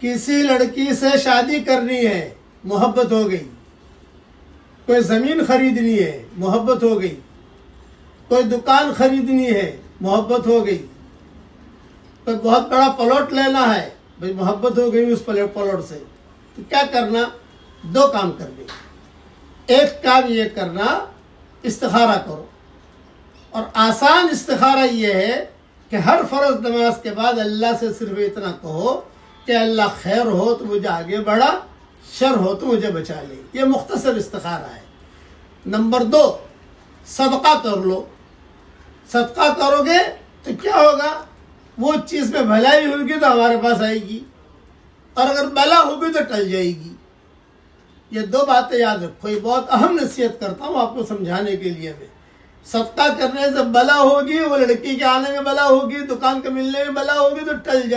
کسی لڑکی سے شادی کرنی ہے، محبت ہو گئی، کوئی زمین خریدنی ہے، محبت ہو گئی، کوئی دکان خریدنی ہے، محبت ہو گئی، کوئی بہت بڑا پلاٹ لینا ہے، بھئی محبت ہو گئی اس پلاٹ سے، تو کیا کرنا؟ دو کام کرنے۔ ایک کام یہ کرنا، استخارہ کرو، اور آسان استخارہ یہ ہے کہ ہر فرض نماز کے بعد اللہ سے صرف اتنا کہو کہ اللہ خیر ہو تو مجھے آگے بڑھا، شر ہو تو مجھے بچا لے۔ یہ مختصر استخارہ ہے۔ نمبر 2، صدقہ کر لو۔ صدقہ کرو گے تو کیا ہوگا؟ وہ چیز میں بھلائی ہوگی تو ہمارے پاس آئے گی، اور اگر بلا ہوگی تو ٹل جائے گی۔ یہ دو باتیں یاد رکھو، یہ بہت اہم نصیحت کرتا ہوں آپ کو سمجھانے کے لیے۔ میں صدقہ کرنے سے بلا ہوگی، وہ لڑکی کے آنے میں بلا ہوگی، دکان کے ملنے میں بلا ہوگی تو ٹل جائے گی۔